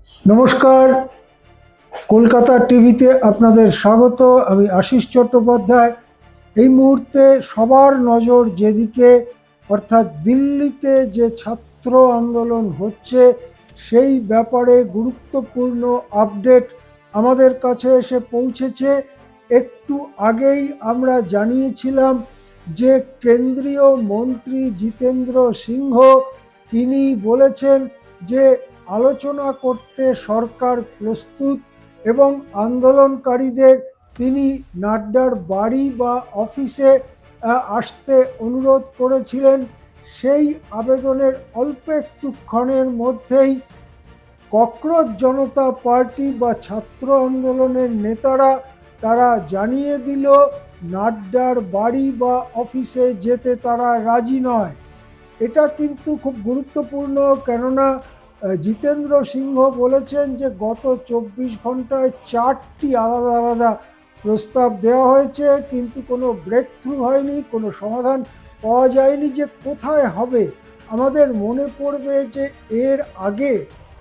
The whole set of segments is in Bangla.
নমস্কার, কলকাতা টিভিতে আপনাদের স্বাগত। আমি আশিস চট্টোপাধ্যায়। এই মুহূর্তে সবার নজর যেদিকে, অর্থাৎ দিল্লিতে যে ছাত্র আন্দোলন হচ্ছে সেই ব্যাপারে গুরুত্বপূর্ণ আপডেট আমাদের কাছে এসে পৌঁছেছে। একটু আগেই আমরা জানিয়েছিলাম যে কেন্দ্রীয় মন্ত্রী জিতেন্দ্র সিংহ তিনি বলেছেন যে আলোচনা করতে সরকার প্রস্তুত এবং আন্দোলনকারীদের তিনি নাড্ডার বাড়ি বা অফিসে আসতে অনুরোধ করেছিলেন। সেই আবেদনের অল্প একটুক্ষণের মধ্যেই ককরোচ জনতা পার্টি বা ছাত্র আন্দোলনের নেতারা তারা জানিয়ে দিল নাড্ডার বাড়ি বা অফিসে যেতে তারা রাজি নয়। এটা কিন্তু খুব গুরুত্বপূর্ণ, কেননা জিতেন্দ্র সিংহ বলেছেন যে গত 24 ঘন্টায় 4টি আলাদা আলাদা প্রস্তাব দেওয়া হয়েছে, কিন্তু কোনো ব্রেক থ্রু হয়নি, কোনো সমাধান পাওয়া যায়নি যে কোথায় হবে। আমাদের মনে পড়বে যে এর আগে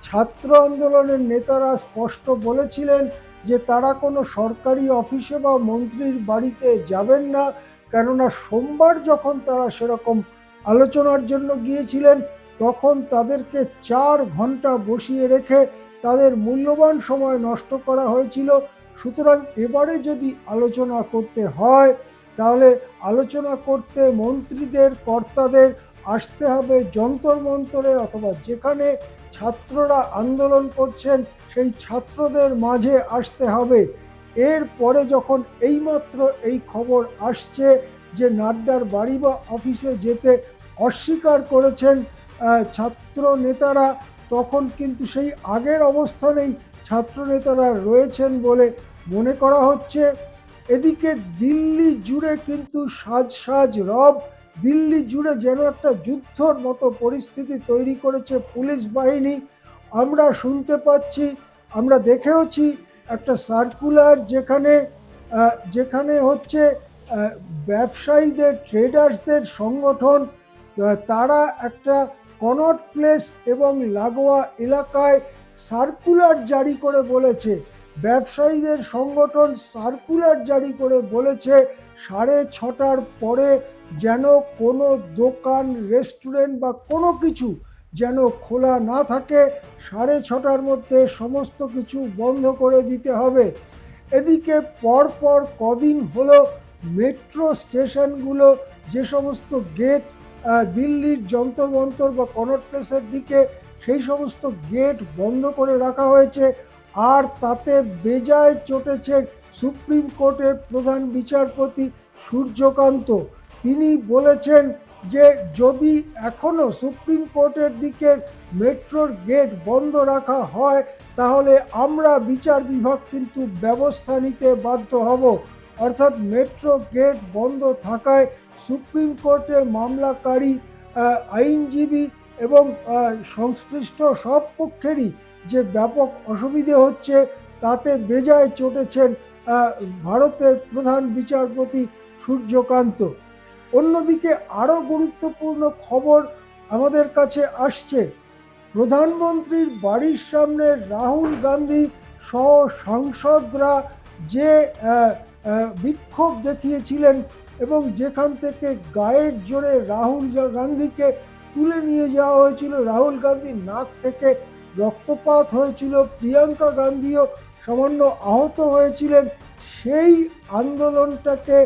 ছাত্র আন্দোলনের নেতারা স্পষ্ট বলেছিলেন যে তারা কোনো সরকারি অফিসে বা মন্ত্রীর বাড়িতে যাবেন না, কেননা সোমবার যখন তারা সেরকম আলোচনার জন্য গিয়েছিলেন তখন তাদেরকে 4 ঘন্টা বসিয়ে রেখে তাদের মূল্যবান সময় নষ্ট করা হয়েছিল। সুতরাং এবারে যদি আলোচনা করতে হয় তাহলে আলোচনা করতে মন্ত্রীদের কর্তাদের আসতে হবে যন্তর মন্তরে, অথবা যেখানে ছাত্ররা আন্দোলন করছেন সেই ছাত্রদের মাঝে আসতে হবে। এরপরে যখন এইমাত্র এই খবর আসছে যে নাড্ডার বাড়ি বা অফিসে যেতে অস্বীকার করেছেন ছাত্র নেতারা, তখন কিন্তু সেই আগের অবস্থানেই ছাত্র নেতারা রয়েছেন বলে মনে করা হচ্ছে। এদিকে দিল্লি জুড়ে কিন্তু সাজ সাজ রব। দিল্লি জুড়ে যেন একটা যুদ্ধর মতো পরিস্থিতি তৈরি করেছে পুলিশ বাহিনী। আমরা শুনতে পাচ্ছি, আমরা দেখেওছি একটা সার্কুলার যেখানে যেখানে হচ্ছে ব্যবসায়ীদের, ট্রেডার্সদের সংগঠন তারা একটা কনট প্লেস এবং লাগোয়া এলাকায় সার্কুলার জারি করে বলেছে, ব্যবসায়ীদের সংগঠন সার্কুলার জারি করে বলেছে 6:30টার পরে যেন কোনো দোকান, রেস্টুরেন্ট বা কোনো কিছু যেন খোলা না থাকে, 6:30টার মধ্যে সমস্ত কিছু বন্ধ করে দিতে হবে। এদিকে পরপর কদিন হলো মেট্রো স্টেশনগুলো, যে সমস্ত গেট দিল্লির যন্তর মন্তর বা কনট প্লেসের দিকে, সেই সমস্ত গেট বন্ধ করে রাখা হয়েছে। আর তাতে বেজায় চটেছেন সুপ্রিম কোর্টের প্রধান বিচারপতি সূর্যকান্ত। তিনি বলেছেন যে যদি এখনো সুপ্রিম কোর্টের দিকের মেট্রোর গেট বন্ধ রাখা হয় তাহলে আমরা বিচার বিভাগ কিন্তু ব্যবস্থা নিতে বাধ্য হব। অর্থাৎ মেট্রো গেট বন্ধ থাকায় সুপ্রিম কোর্টে মামলাকারী আইনজীবী এবং সংশ্লিষ্ট সব পক্ষেরই যে ব্যাপক অসুবিধে হচ্ছে তাতে বেজায় চটেছেন ভারতের প্রধান বিচারপতি সূর্যকান্ত। অন্যদিকে আরও গুরুত্বপূর্ণ খবর আমাদের কাছে আসছে। প্রধানমন্ত্রীর বাড়ির সামনে রাহুল গান্ধী সহ সাংসদরা যে বিক্ষোভ দেখিয়েছিলেন এবং যেখান থেকে গায়ের জোরে রাহুল গান্ধীকে তুলে নিয়ে যাওয়া হয়েছিল, রাহুল গান্ধীর নাক থেকে রক্তপাত হয়েছিল, প্রিয়াঙ্কা গান্ধীও সামান্য আহত হয়েছিলেন, সেই আন্দোলনটাকে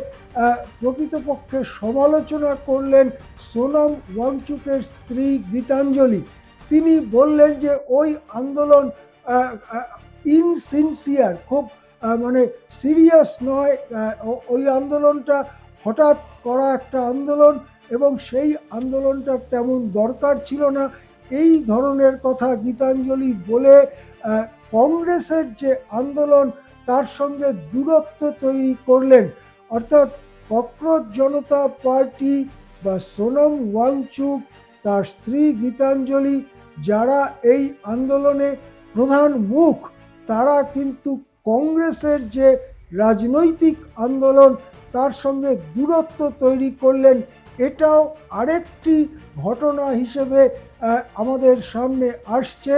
প্রকৃতপক্ষে সমালোচনা করলেন সোনম ওয়াংচুকের স্ত্রী গীতাঞ্জলি। তিনি বললেন যে ওই আন্দোলন ইনসিনসিয়ার, খুব মানে সিরিয়াস নয়, ওই আন্দোলনটা হঠাৎ করা একটা আন্দোলন এবং সেই আন্দোলনটার তেমন দরকার ছিল না, এই ধরনের কথা গীতাঞ্জলি বলে কংগ্রেসের যে আন্দোলন তার সঙ্গে দূরত্ব তৈরি করলেন। অর্থাৎ ককরোচ জনতা পার্টি বা সোনম ওয়াংচুক, তার স্ত্রী গীতাঞ্জলি, যারা এই আন্দোলনে প্রধান মুখ, তারা কিন্তু কংগ্রেসের যে রাজনৈতিক আন্দোলন তার সঙ্গে দূরত্ব তৈরি করলেন। এটাও আরেকটি ঘটনা হিসেবে আমাদের সামনে আসছে।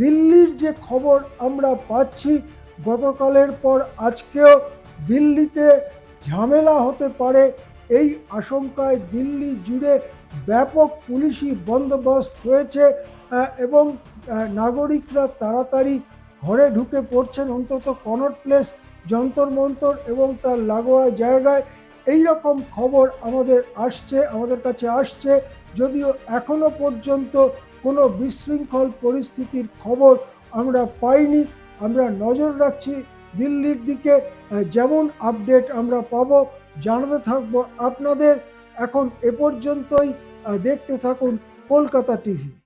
দিল্লির যে খবর আমরা পাচ্ছি, গতকালের পর আজকেও দিল্লিতে ঝামেলা হতে পারে, এই আশঙ্কায় দিল্লি জুড়ে ব্যাপক পুলিশি বন্দোবস্ত হয়েছে এবং নাগরিকরা তাড়াতাড়ি ঘরে ঢুকে পড়ছেন, অন্তত কনট প্লেস, যন্তর মন্তর এবং তার লাগোয়া জায়গায়। এই রকম খবর আমাদের কাছে আসছে, যদিও এখনো পর্যন্ত কোনো বিশৃঙ্খল পরিস্থিতির খবর আমরা পাইনি। আমরা নজর রাখছি দিল্লির দিকে, যেমন আপডেট আমরা পাবো জানাতে থাকবো আপনাদের। এখন এ পর্যন্তই, দেখতে থাকুন কলকাতা টিভি।